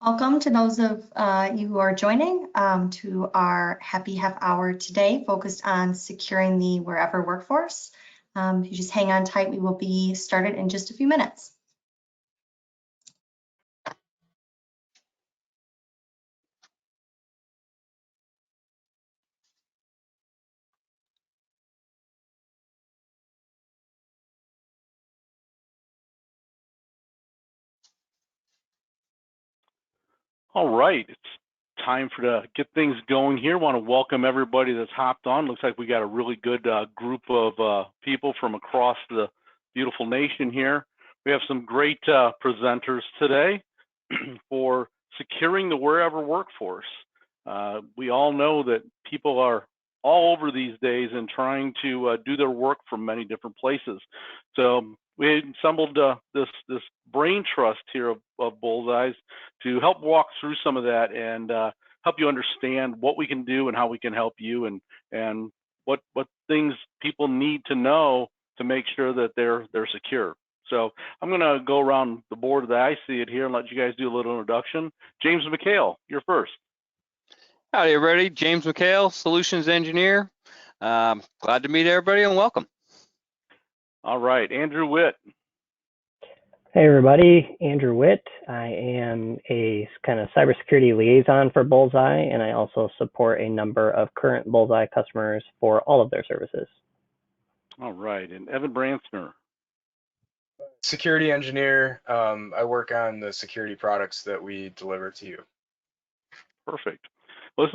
Welcome to those of you who are joining to our happy half hour today, focused on securing the wherever workforce. If you just hang on tight, we will be started in just a few minutes. All right, it's time to get things going here. Want to welcome everybody that's hopped on. Looks like we got a really good group of people from across the beautiful nation here. We have some great presenters today for securing the wherever workforce. We all know that people are all over these days and trying to do their work from many different places. So we assembled this brain trust here of BullsEyes to help walk through some of that and help you understand what we can do and how we can help you, and what things people need to know to make sure that they're secure. So I'm going to go around the board that I see it here and let you guys do a little introduction. James McHale, you're first. Howdy, everybody. James McHale, Solutions Engineer. Glad to meet everybody and welcome. All right, Andrew Witt. Hey, everybody. Andrew Witt. I am a kind of cybersecurity liaison for BullsEye, and I also support a number of current BullsEye customers for all of their services. All right, and Evan Bransner. Security engineer. I work on the security products that we deliver to you. Perfect. Well,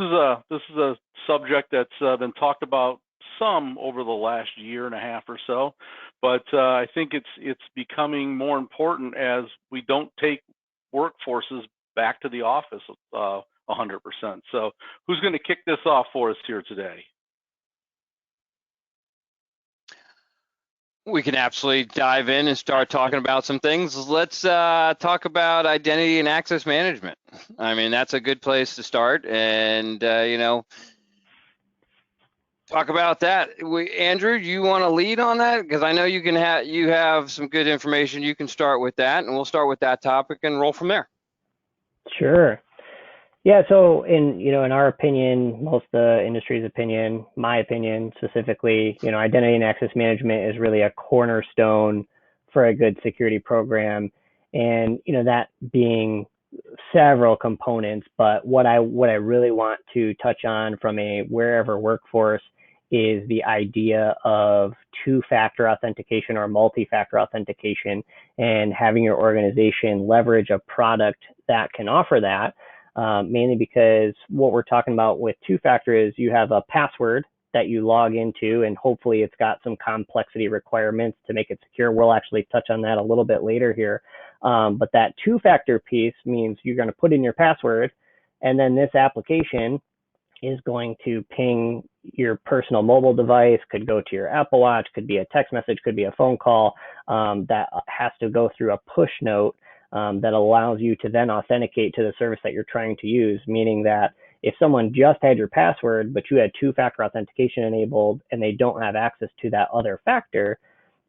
this is a subject that's been talked about some over the last year and a half or so, but I think it's becoming more important as we don't take workforces back to the office 100%. So who's going to kick this off for us here today? We can absolutely dive in and start talking about some things. Let's talk about identity and access management. I mean, that's a good place to start, and talk about that. Andrew, you want to lead on that? Because I know you have some good information. You can start with that, and we'll start with that topic and roll from there. Sure. Yeah, so in our opinion, most of the industry's opinion, my opinion specifically, identity and access management is really a cornerstone for a good security program. And that being several components, but what I really want to touch on from a wherever workforce is the idea of two-factor authentication or multi-factor authentication, and having your organization leverage a product that can offer that. Mainly because what we're talking about with two-factor is you have a password that you log into, and hopefully it's got some complexity requirements to make it secure. We'll actually touch on that a little bit later here. But that two-factor piece means you're going to put in your password, and then this application is going to ping your personal mobile device, could go to your Apple Watch, could be a text message, could be a phone call, that has to go through a push note that allows you to then authenticate to the service that you're trying to use, meaning that if someone just had your password, but you had two-factor authentication enabled and they don't have access to that other factor,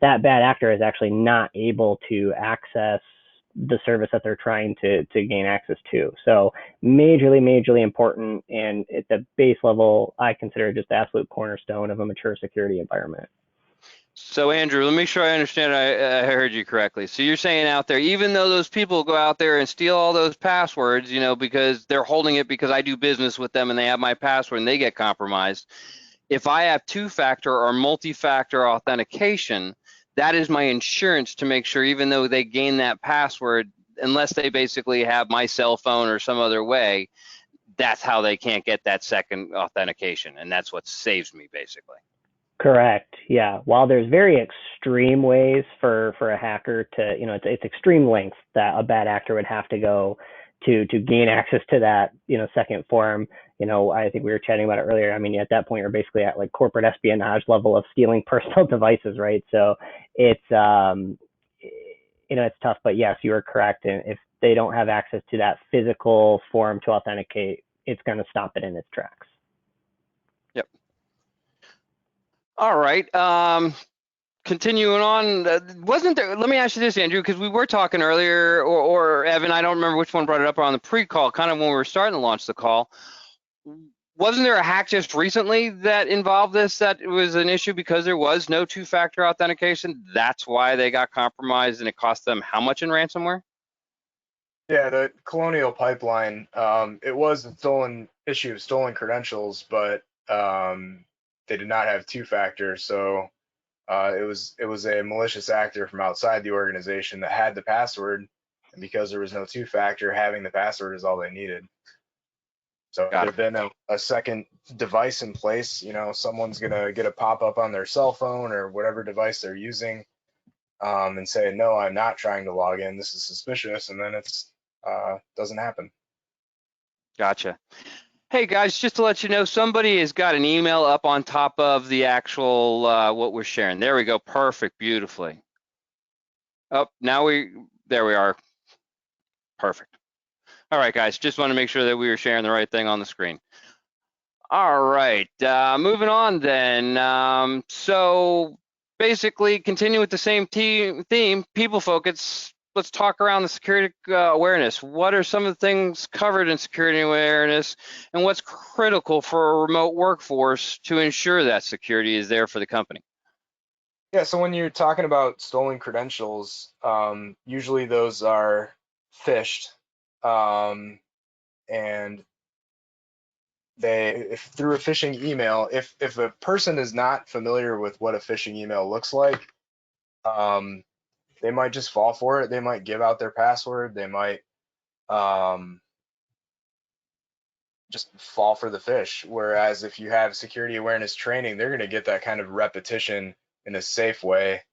that bad actor is actually not able to access the service that they're trying to gain access to. So majorly important, and at the base level, I consider just the absolute cornerstone of a mature security environment. So Andrew, let me make sure I understand I heard you correctly. So you're saying out there, even though those people go out there and steal all those passwords, because they're holding it because I do business with them and they have my password and they get compromised, if I have two-factor or multi-factor authentication, that is my insurance to make sure even though they gain that password, unless they basically have my cell phone or some other way, that's how they can't get that second authentication. And that's what saves me basically. Correct. Yeah. While there's very extreme ways for a hacker to, it's extreme lengths that a bad actor would have to go to gain access to that, second form. I think we were chatting about it earlier. I mean, at that point, you're basically at like corporate espionage level of stealing personal devices, right? So it's, it's tough, but yes, you are correct. And if they don't have access to that physical form to authenticate, it's going to stop it in its tracks. Yep. All right. Kind continuing on, wasn't there, let me ask you this, Andrew, because we were talking earlier, or Evan, I don't remember which one brought it up on the pre-call, kind of when we were starting to launch the call. Wasn't there a hack just recently that involved this, that it was an issue because there was no two-factor authentication? That's why they got compromised and it cost them how much in ransomware? Yeah, the Colonial Pipeline, it was a stolen issue of stolen credentials, but they did not have two-factor, so it was a malicious actor from outside the organization that had the password, and because there was no two-factor, having the password is all they needed. So Got there'd been a second device in place. You know, someone's gonna get a pop-up on their cell phone or whatever device they're using, and say, no, I'm not trying to log in. This is suspicious, and then it's doesn't happen. Gotcha. Hey guys, just to let you know, somebody has got an email up on top of the actual what we're sharing. There we go. Perfect. Beautifully. Oh, there we are. Perfect. All right, guys, just want to make sure that we were sharing the right thing on the screen. All right, moving on then. So basically, continue with the same theme, people focus. Let's talk around the security awareness. What are some of the things covered in security awareness, and what's critical for a remote workforce to ensure that security is there for the company? Yeah, so when you're talking about stolen credentials, usually those are phished, and if through a phishing email, if a person is not familiar with what a phishing email looks like, they might just fall for it. They might give out their password. They might just fall for the fish. Whereas if you have security awareness training, they're going to get that kind of repetition in a safe way.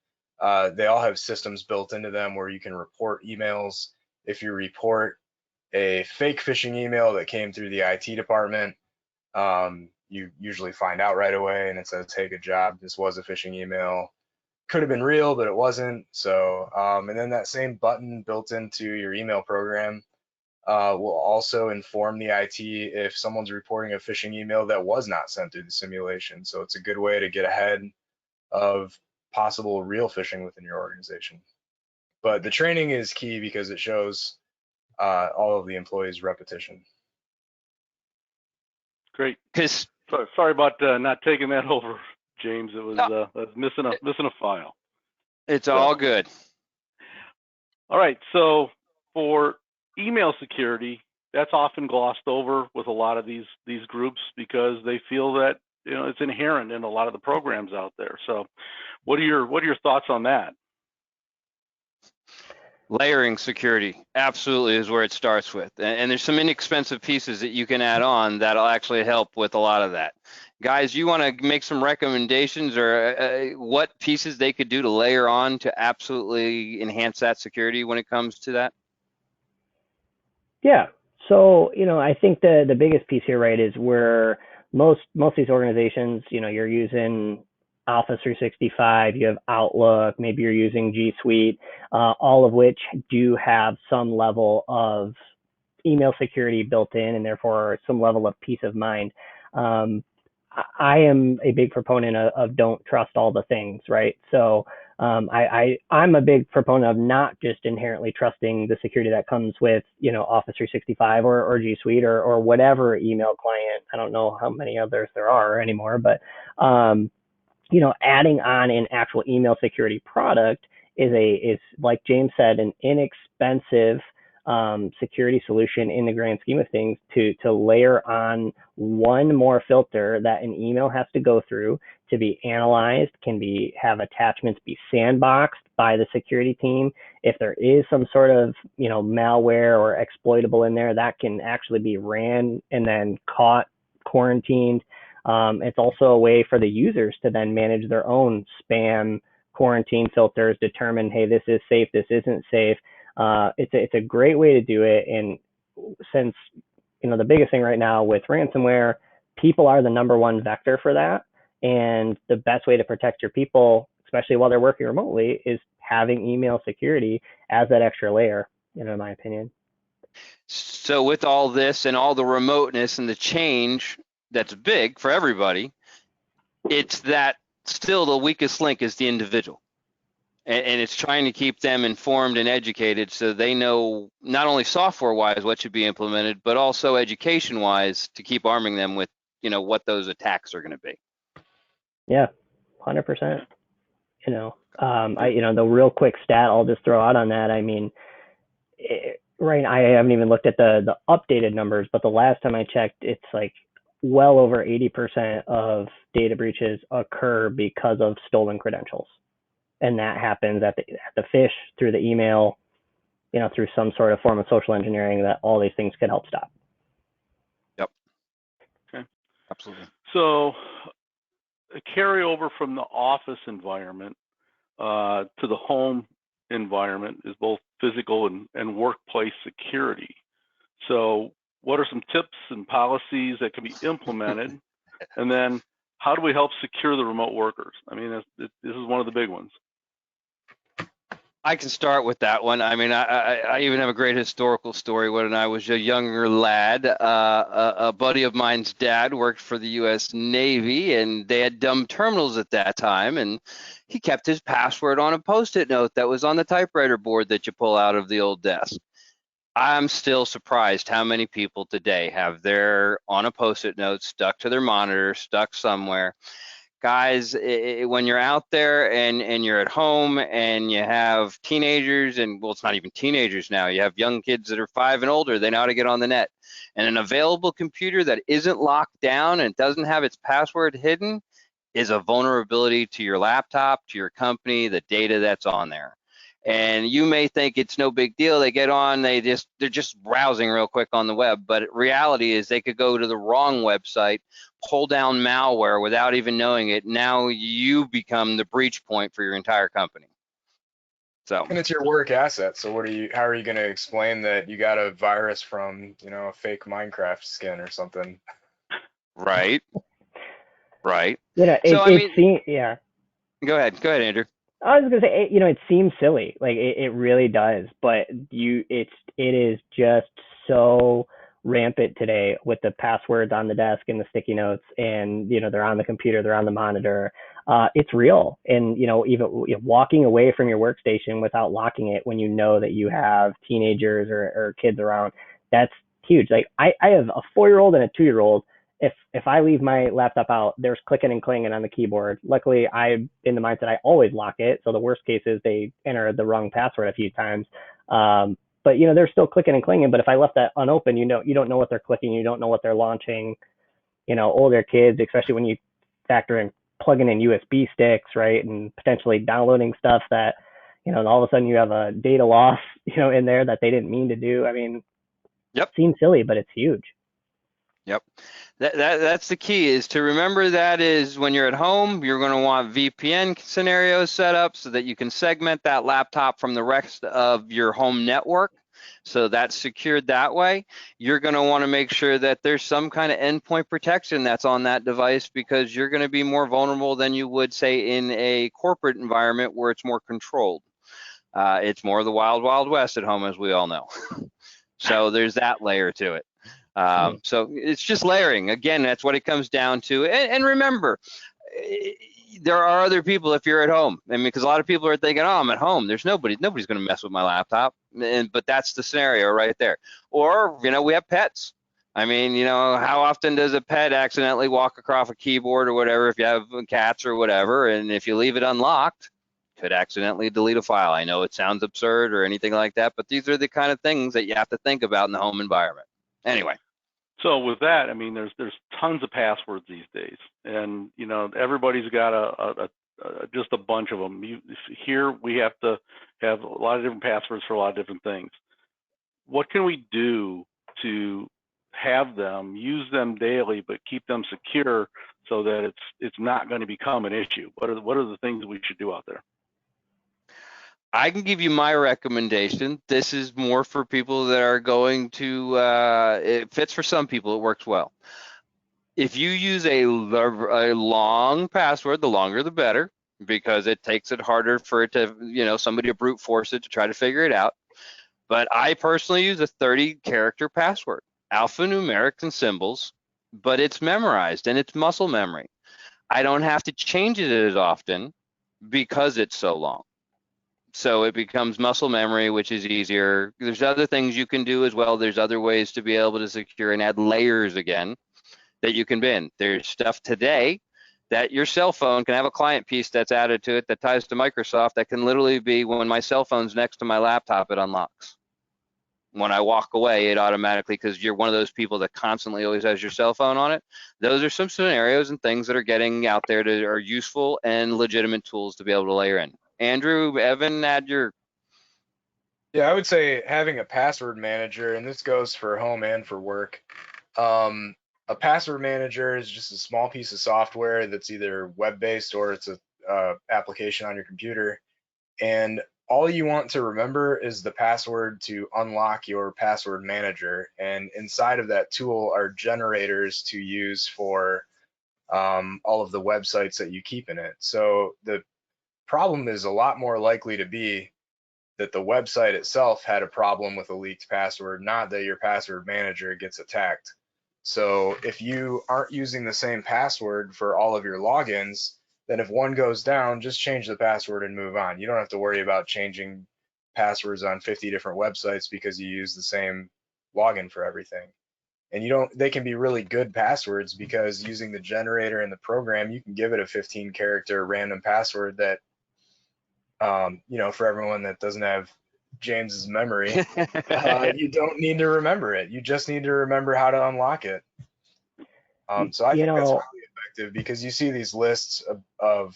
They all have systems built into them where you can report emails. If you report a fake phishing email that came through the IT department, you usually find out right away, and it says, hey, good job, this was a phishing email. Could have been real, but it wasn't. So, and then that same button built into your email program will also inform the IT if someone's reporting a phishing email that was not sent through the simulation. So it's a good way to get ahead of possible real phishing within your organization. But the training is key because it shows all of the employees' repetition. Great. Because Sorry about not taking that over, James. It was, no, I was missing a file. it's all good. All right. So for email security, that's often glossed over with a lot of these groups because they feel that it's inherent in a lot of the programs out there. So what are your thoughts on that? Layering security absolutely is where it starts with, and there's some inexpensive pieces that you can add on that'll actually help with a lot of that. Guys, you want to make some recommendations or what pieces they could do to layer on to absolutely enhance that security when it comes to that? Yeah. So, I think the biggest piece here, right, is where most of these organizations, you're using Office 365, you have Outlook, maybe you're using G Suite, all of which do have some level of email security built in and therefore some level of peace of mind. I am a big proponent of don't trust all the things, right? So I'm a big proponent of not just inherently trusting the security that comes with, Office 365 or G Suite or whatever email client. I don't know how many others there are anymore, but adding on an actual email security product is like James said, an inexpensive security solution in the grand scheme of things to layer on one more filter that an email has to go through to be analyzed, have attachments be sandboxed by the security team. If there is some sort of malware or exploitable in there, that can actually be ran and then caught, quarantined. It's also a way for the users to then manage their own spam quarantine filters, determine, hey, this is safe, this isn't safe. It's a great way to do it. And since, the biggest thing right now with ransomware, people are the number one vector for that. And the best way to protect your people, especially while they're working remotely, is having email security as that extra layer, in my opinion. So with all this and all the remoteness and the change that's big for everybody, it's that still the weakest link is the individual. and it's trying to keep them informed and educated so they know not only software-wise what should be implemented, but also education-wise to keep arming them with, what those attacks are going to be. Yeah, 100%. The real quick stat I'll just throw out on that. I mean, right. I haven't even looked at the updated numbers, but the last time I checked, it's like well over 80% of data breaches occur because of stolen credentials, and that happens at the fish, through the email, through some sort of form of social engineering that all these things can help stop. Yep. Okay. Absolutely. So a carryover from the office environment to the home environment is both physical and workplace security. So what are some tips and policies that can be implemented? And then how do we help secure the remote workers? I mean, this is one of the big ones. I can start with that one. I mean, I even have a great historical story. When I was a younger lad, a buddy of mine's dad worked for the U.S. Navy, and they had dumb terminals at that time, and he kept his password on a Post-it note that was on the typewriter board that you pull out of the old desk. I'm still surprised how many people today have their on a Post-it note stuck to their monitor, stuck somewhere. Guys, when you're out there and you're at home and you have teenagers, and well, it's not even teenagers now, you have young kids that are 5 and older, they know how to get on the net. And an available computer that isn't locked down and doesn't have its password hidden is a vulnerability to your laptop, to your company, the data that's on there. And you may think it's no big deal. They get on, they're just browsing real quick on the web, but reality is they could go to the wrong website, pull down malware without even knowing it. Now you become the breach point for your entire company. So, And it's your work asset. So how are you going to explain that you got a virus from, a fake Minecraft skin or something? right. Yeah, So I mean, yeah. Go ahead, Andrew. I was gonna say, it seems silly, like it really does, but it is just so rampant today with the passwords on the desk and the sticky notes, and they're on the computer, they're on the monitor. It's real, and even walking away from your workstation without locking it when you know that you have teenagers or kids around, that's huge. Like I have a 4-year-old and a 2-year-old. If I leave my laptop out, there's clicking and clanging on the keyboard. Luckily, I'm in the mindset I always lock it. So the worst case is they enter the wrong password a few times. But they're still clicking and clanging. But if I left that unopened, you don't know what they're clicking, you don't know what they're launching. Older kids, especially when you factor in plugging in USB sticks, right, and potentially downloading stuff that, and all of a sudden you have a data loss, in there that they didn't mean to do. I mean, Yep. It seems silly, but it's huge. Yep. That's the key, is to remember that is when you're at home, you're going to want VPN scenarios set up so that you can segment that laptop from the rest of your home network. So that's secured that way. You're going to want to make sure that there's some kind of endpoint protection that's on that device, because you're going to be more vulnerable than you would, say, in a corporate environment where it's more controlled. It's more of the wild, wild west at home, as we all know. So there's that layer to it. So it's just layering. Again, that's what it comes down to. And remember, there are other people if you're at home. I mean, because a lot of people are thinking, oh, I'm at home. Nobody's going to mess with my laptop. But that's the scenario right there. Or, we have pets. I mean, how often does a pet accidentally walk across a keyboard or whatever if you have cats or whatever? And if you leave it unlocked, could accidentally delete a file. I know it sounds absurd or anything like that, but these are the kind of things that you have to think about in the home environment. Anyway. So with that, I mean, there's tons of passwords these days, and everybody's got just a bunch of them. Here we have to have a lot of different passwords for a lot of different things. What can we do to have them, use them daily, but keep them secure so that it's not going to become an issue? What are the things we should do out there? I can give you my recommendation. This is more for people that are going to, it fits for some people, it works well. If you use a long password, the longer the better, because it takes it harder for it to, somebody to brute force it to try to figure it out. But I personally use a 30-character password, alphanumerics and symbols, but it's memorized and it's muscle memory. I don't have to change it as often because it's so long. So it becomes muscle memory, which is easier. There's other things you can do as well. There's other ways to be able to secure and add layers again that you can bin. There's stuff today that your cell phone can have a client piece that's added to it that ties to Microsoft that can literally be when my cell phone's next to my laptop, it unlocks. When I walk away, it automatically, because you're one of those people that constantly always has your cell phone on it. Those are some scenarios and things that are getting out there that are useful and legitimate tools to be able to layer in. Andrew, Evan, add your. Yeah, I would say having a password manager, and this goes for home and for work. A password manager is just a small piece of software that's either web-based or it's a application on your computer. And all you want to remember is the password to unlock your password manager. And inside of that tool are generators to use for all of the websites that you keep in it. So the problem is a lot more likely to be that the website itself had a problem with a leaked password, not that your password manager gets attacked. So if you aren't using the same password for all of your logins, then if one goes down, just change the password and move on. You don't have to worry about changing passwords on 50 different websites because you use the same login for everything. And they can be really good passwords because using the generator in the program, you can give it a 15-character random password that, for everyone that doesn't have James's memory, you don't need to remember it. You just need to remember how to unlock it. So I think that's really effective because you see these lists of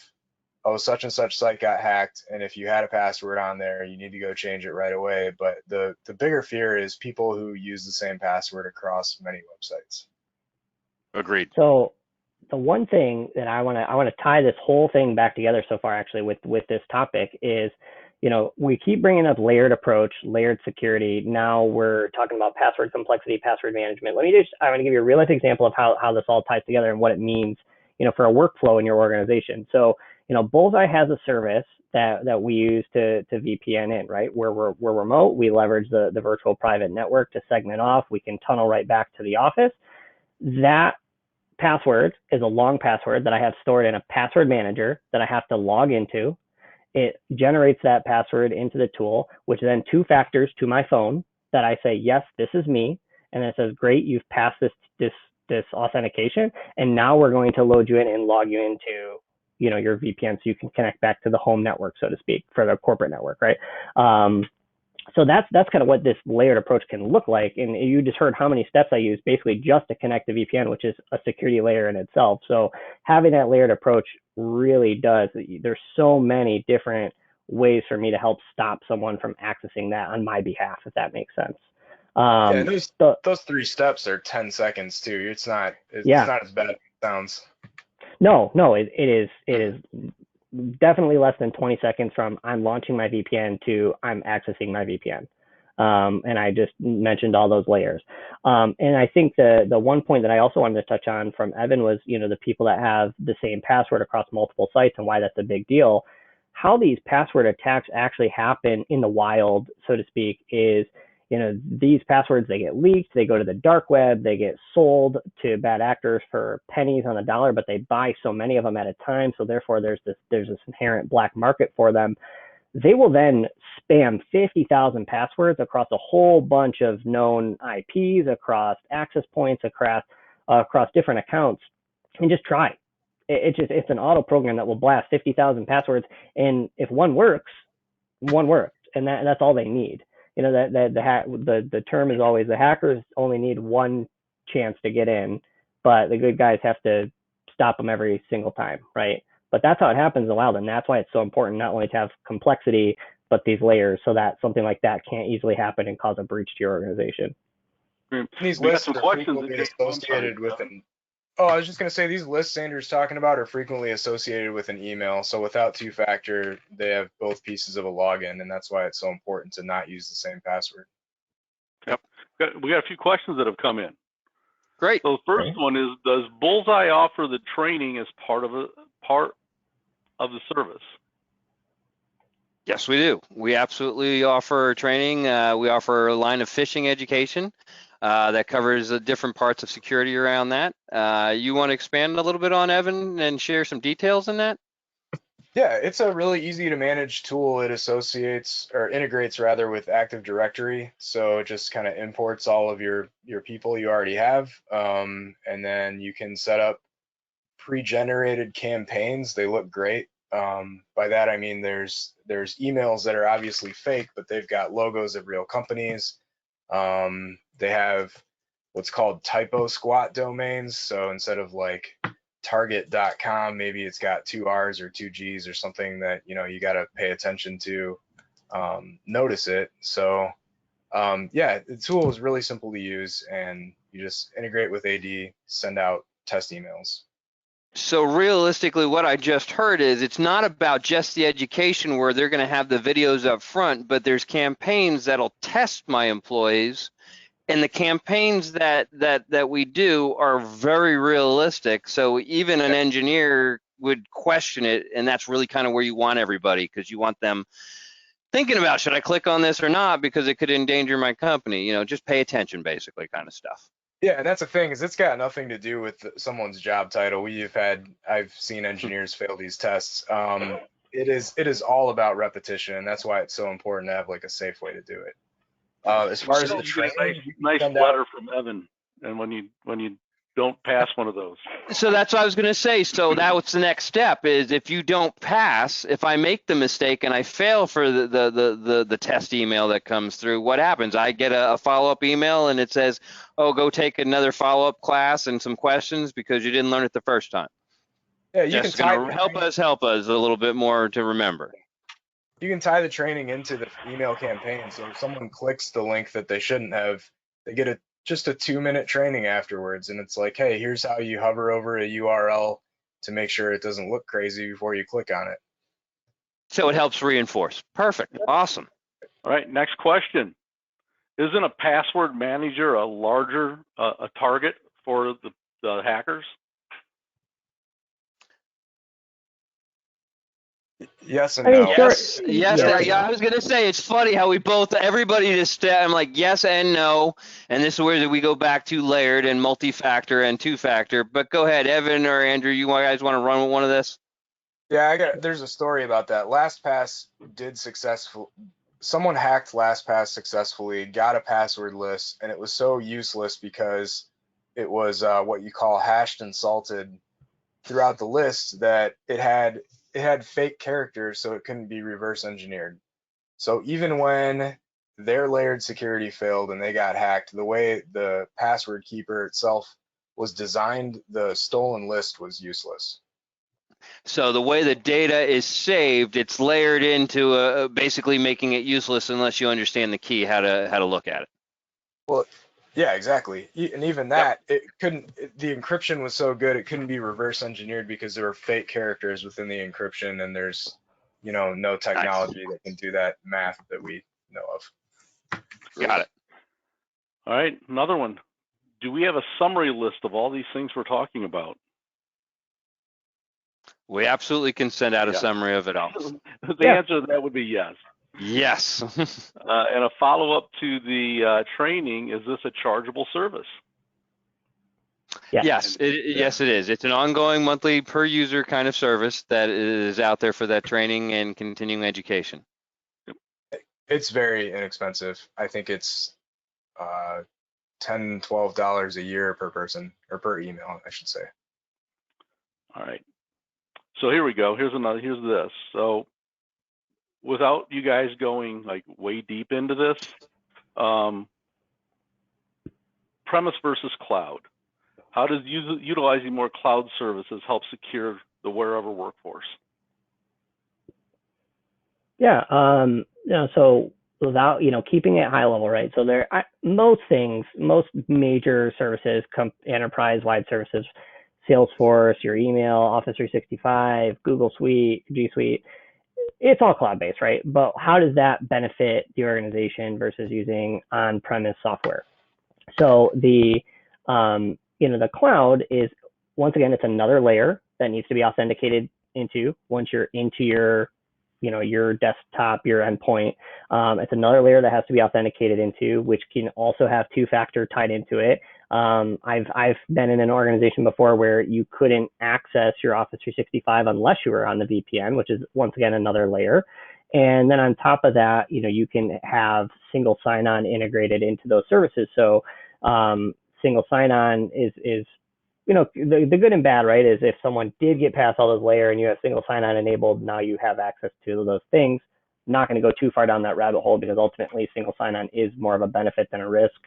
oh, such and such site got hacked, and if you had a password on there, you need to go change it right away. But the bigger fear is people who use the same password across many websites. Agreed. So the one thing that I want to tie this whole thing back together so far, actually, with this topic is, we keep bringing up layered approach, layered security. Now we're talking about password complexity, password management. I want to give you a real life example of how this all ties together and what it means, for a workflow in your organization. So, BullsEye has a service that we use to VPN in, right? Where we're remote, we leverage the virtual private network to segment off. We can tunnel right back to the office. That password is a long password that I have stored in a password manager that I have to log into. It generates that password into the tool, which then two factors to my phone that I say, yes, this is me. And it says, great, you've passed this authentication. And now we're going to load you in and log you into, your VPN so you can connect back to the home network, so to speak, for the corporate network, right? So that's kind of what this layered approach can look like. And you just heard how many steps I use basically just to connect the VPN, which is a security layer in itself. So having that layered approach really does. There's so many different ways for me to help stop someone from accessing that on my behalf, if that makes sense. Yeah, those 3 steps are 10 seconds too. It's not as bad as it sounds. No, it is definitely less than 20 seconds from I'm launching my VPN to I'm accessing my VPN. And I just mentioned all those layers. And I think the one point that I also wanted to touch on from Evan was, the people that have the same password across multiple sites and why that's a big deal. How these password attacks actually happen in the wild, so to speak, is, these passwords, they get leaked, they go to the dark web, they get sold to bad actors for pennies on the dollar, but they buy so many of them at a time. So therefore there's this inherent black market for them. They will then spam 50,000 passwords across a whole bunch of known IPs, across access points, across different accounts, and just try. It's an auto program that will blast 50,000 passwords. And if one works, and that's all they need. The term is always the hackers only need one chance to get in, but the good guys have to stop them every single time, right? But that's how it happens in the wild, and that's why it's so important not only to have complexity, but these layers, so that something like that can't easily happen and cause a breach to your organization. These lists are frequently associated with an. Oh, I was just going to say these lists Andrew's talking about are frequently associated with an email. So without 2-factor, they have both pieces of a login, and that's why it's so important to not use the same password. Yep. We got a few questions that have come in. Great. So the first one is, does BullsEye offer the training as part of the service? Yes, we do. We absolutely offer training. We offer a line of phishing education that covers the different parts of security around that. You want to expand a little bit on, Evan, and share some details in that? Yeah, it's a really easy to manage tool. It associates or integrates rather with Active Directory. So it just kind of imports all of your people you already have. And then you can set up pre-generated campaigns. They look great. By that I mean there's emails that are obviously fake, but they've got logos of real companies. They have what's called typo squat domains. So instead of like target.com, maybe it's got 2 R's or 2 G's or something that you got to pay attention to notice it. So yeah, the tool is really simple to use, and you just integrate with AD, send out test emails. So realistically, what I just heard is it's not about just the education where they're going to have the videos up front, but there's campaigns that'll test my employees, and the campaigns that we do are very realistic. So even an engineer would question it, and that's really kind of where you want everybody, because you want them thinking about, should I click on this or not, because it could endanger my company. Just pay attention, basically, kind of stuff. Yeah, and that's the thing, is it's got nothing to do with someone's job title. I've seen engineers fail these tests. It is all about repetition, and that's why it's so important to have like a safe way to do it. As far as the training, nice letter from Evan, and when you don't pass one of those. So that's what I was going to say. So that's the next step, is if you don't pass, if I make the mistake and I fail for the test email that comes through, what happens? I get a follow-up email and it says, oh, go take another follow-up class and some questions because you didn't learn it the first time. Yeah, you That's can tie going to help us a little bit more to remember. You can tie the training into the email campaign. So if someone clicks the link that they shouldn't have, they get just a 2-minute training afterwards. And it's like, hey, here's how you hover over a URL to make sure it doesn't look crazy before you click on it. So it helps reinforce. Perfect. Awesome. All right, next question. Isn't a password manager a larger a target for the hackers? Yes and no. Yes. Yeah, I was going to say, it's funny how everybody just, I'm like, yes and no. And this is where we go back to layered and multi-factor and two-factor. But go ahead, Evan or Andrew, you guys want to run with one of this? Yeah, there's a story about that. LastPass someone hacked LastPass successfully, got a password list, and it was so useless because it was what you call hashed and salted throughout the list, that it had fake characters, so it couldn't be reverse engineered. So even when their layered security failed and they got hacked, the way the password keeper itself was designed, the stolen list was useless. So the way the data is saved, it's layered into basically making it useless unless you understand the key, how to look at it. Well, yeah, exactly. And even that, it couldn't. The encryption was so good, it couldn't be reverse engineered because there were fake characters within the encryption, and there's, no technology that can do that math that we know of. Got it. All right, another one. Do we have a summary list of all these things we're talking about? We absolutely can send out a summary of it all. The answer to that would be yes. Yes. And a follow-up to the training, is this a chargeable service? Yeah. Yes, it is. It's an ongoing monthly per user kind of service that is out there for that training and continuing education. It's very inexpensive. I think it's $10, $12 a year per person, or per email, I should say. All right. So here we go. Here's this. So without you guys going like way deep into this, premise versus cloud. How does utilizing more cloud services help secure the wherever workforce? Yeah. So without, keeping it high level, right? So most major services, enterprise-wide services, Salesforce, your email, Office 365, Google Suite, G Suite, it's all cloud-based, right? But how does that benefit the organization versus using on-premise software? So the cloud is, once again, it's another layer that needs to be authenticated into once you're into your desktop, your endpoint. It's another layer that has to be authenticated into, which can also have two-factor tied into it. I've been in an organization before where you couldn't access your Office 365 unless you were on the VPN, which is once again another layer. And then on top of that, you can have single sign-on integrated into those services. So single sign-on is the good and bad, right? Is if someone did get past all those layers and you have single sign-on enabled, now you have access to those things. Not going to go too far down that rabbit hole because ultimately single sign-on is more of a benefit than a risk.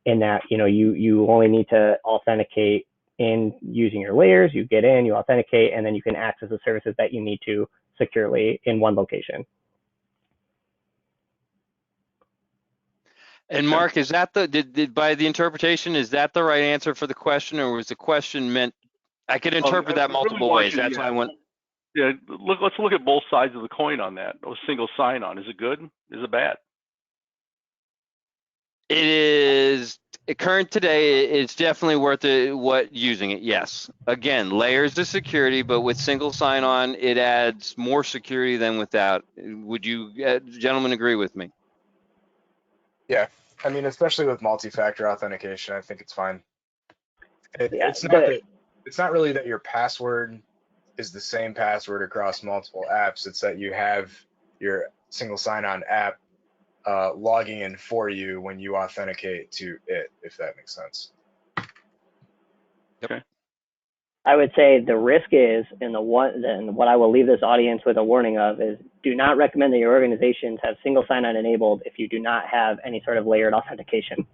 In that you only need to authenticate in using your layers. You get in, you authenticate, and then you can access the services that you need to securely in one location. And Mark, is that did by the interpretation, is that the right answer for the question, or was the question meant? I could interpret that multiple ways. That's why I want. Yeah, let's look at both sides of the coin on that. A single sign-on, is it good? Is it bad? It is current today. It's definitely worth what using it. Yes. Again, layers of security, but with single sign-on, it adds more security than without. Would you gentlemen agree with me? Yeah, I mean, especially with multi-factor authentication, I think it's fine. It's not really that your password is the same password across multiple apps. It's that you have your single sign-on app logging in for you when you authenticate to it, if that makes sense. Okay. I would say the risk is, and what I will leave this audience with a warning of is, do not recommend that your organizations have single sign-on enabled if you do not have any sort of layered authentication.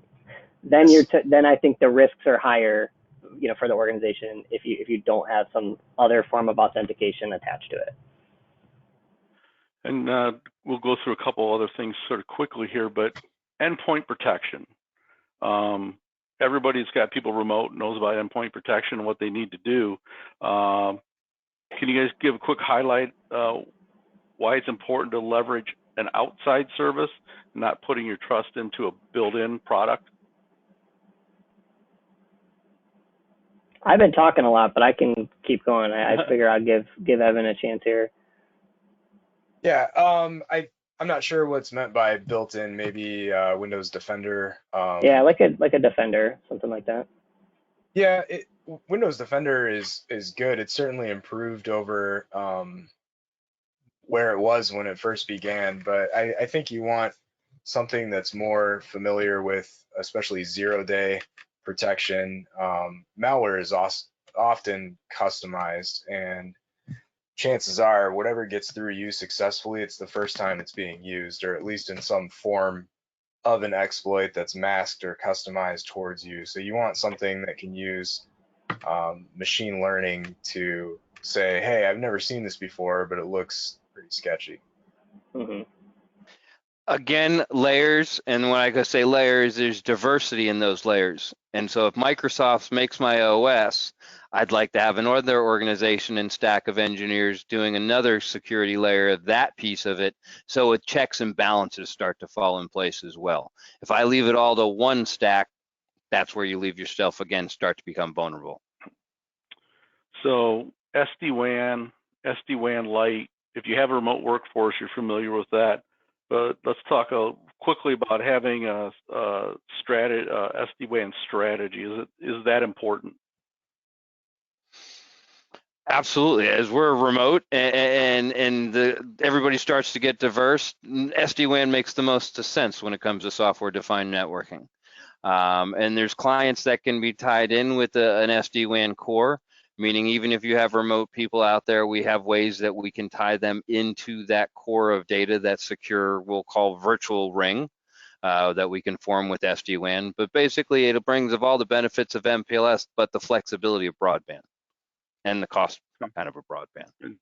Then then I think the risks are higher, for the organization if you don't have some other form of authentication attached to it. And we'll go through a couple other things sort of quickly here, but endpoint protection. Everybody's got people remote, knows about endpoint protection and what they need to do. Can you guys give a quick highlight why it's important to leverage an outside service, not putting your trust into a built-in product? I've been talking a lot, but I can keep going. I figure I'll give Evan a chance here. Yeah, I'm not sure what's meant by built-in. Maybe Windows Defender. Yeah, like a Defender, something like that. Yeah, Windows Defender is good. It's certainly improved over where it was when it first began, but I think you want something that's more familiar with, especially zero-day protection. Malware is often customized, and chances are whatever gets through you successfully, it's the first time it's being used, or at least in some form of an exploit that's masked or customized towards you. So you want something that can use machine learning to say, hey, I've never seen this before, but it looks pretty sketchy. Mm-hmm. Again, layers, and when I say layers, there's diversity in those layers. And so if Microsoft makes my OS, I'd like to have another organization and stack of engineers doing another security layer of that piece of it, so it checks and balances start to fall in place as well. If I leave it all to one stack, that's where you leave yourself, again, start to become vulnerable. So SD-WAN Lite, if you have a remote workforce, you're familiar with that. But let's talk quickly about having a SD-WAN strategy. Is that important? Absolutely. As we're remote and everybody starts to get diverse, SD-WAN makes the most sense when it comes to software-defined networking. And there's clients that can be tied in with an SD-WAN core, meaning even if you have remote people out there, we have ways that we can tie them into that core of data that's secure, we'll call virtual ring, that we can form with SD-WAN. But basically, it brings of all the benefits of MPLS, but the flexibility of broadband and the cost kind of a broadband.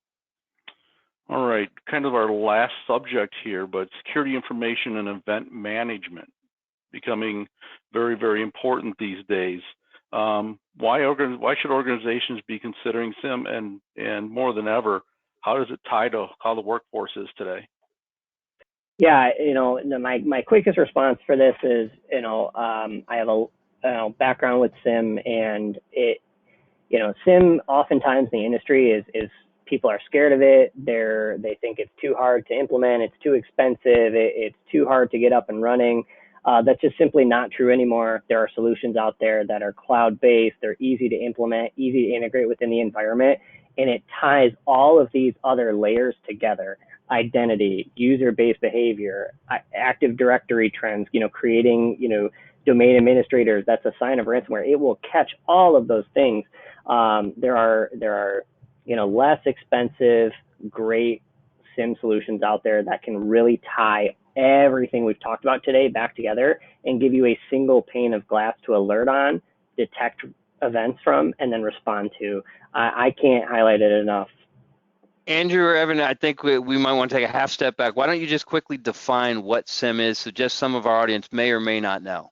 All right, kind of our last subject here, but security information and event management becoming very, very important these days. Why should organizations be considering SIEM, and more than ever, how does it tie to how the workforce is today? Yeah, my quickest response for this is, I have a background with SIEM, and SIEM oftentimes in the industry is people are scared of it. They think it's too hard to implement. It's too expensive. It's too hard to get up and running. That's just simply not true anymore. There are solutions out there that are cloud-based. They're easy to implement, easy to integrate within the environment, and it ties all of these other layers together: identity, user-based behavior, Active Directory trends, creating, domain administrators. That's a sign of ransomware. It will catch all of those things. There are less expensive, great SIM solutions out there that can really tie everything we've talked about today back together and give you a single pane of glass to alert on, detect events from, and then respond to. I can't highlight it enough. Andrew or Evan, I think we might want to take a half step back. Why don't you just quickly define what SIM is, so just some of our audience may or may not know?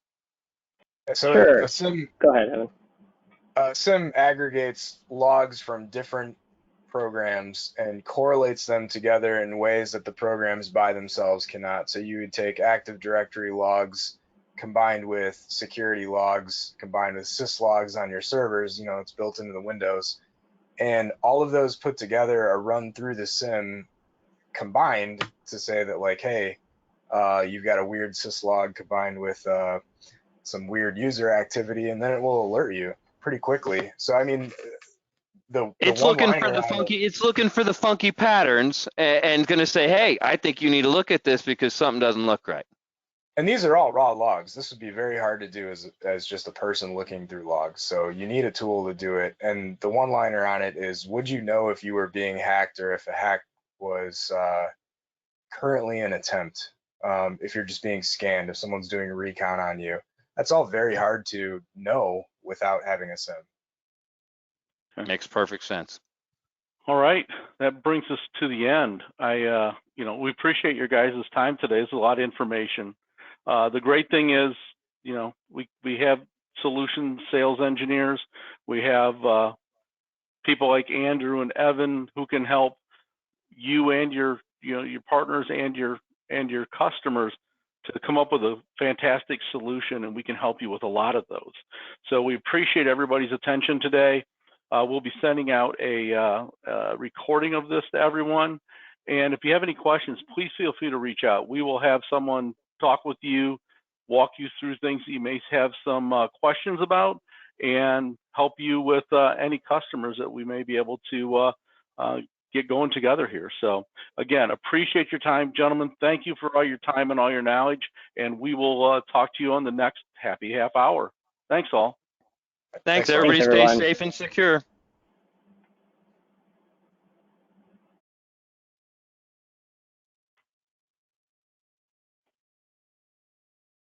So Sure. a SIM, Go ahead, Evan. SIM aggregates logs from different programs and correlates them together in ways that the programs by themselves cannot. So you would take Active Directory logs combined with security logs, combined with syslogs on your servers, it's built into the Windows. And all of those put together are run through the SIM combined to say that, like, hey, you've got a weird syslog combined with some weird user activity, and then it will alert you pretty quickly. So, I mean, It's looking for the funky patterns and going to say, hey, I think you need to look at this because something doesn't look right. And these are all raw logs. This would be very hard to do as just a person looking through logs. So you need a tool to do it. And the one-liner on it is, would you know if you were being hacked or if a hack was currently an attempt? If you're just being scanned, if someone's doing a recon on you, that's all very hard to know without having a SIM. Makes perfect sense. All right, that brings us to the end. We appreciate your guys' time today. It's a lot of information. The great thing is, we have solution sales engineers. We have people like Andrew and Evan who can help you and your partners and your customers to come up with a fantastic solution, and we can help you with a lot of those. So we appreciate everybody's attention today. We'll be sending out a recording of this to everyone. And if you have any questions, please feel free to reach out. We will have someone talk with you, walk you through things that you may have some questions about, and help you with any customers that we may be able to get going together here. So again, appreciate your time, gentlemen. Thank you for all your time and all your knowledge, and we will talk to you on the next happy half hour. Thanks all. Thanks everybody. Stay safe and secure.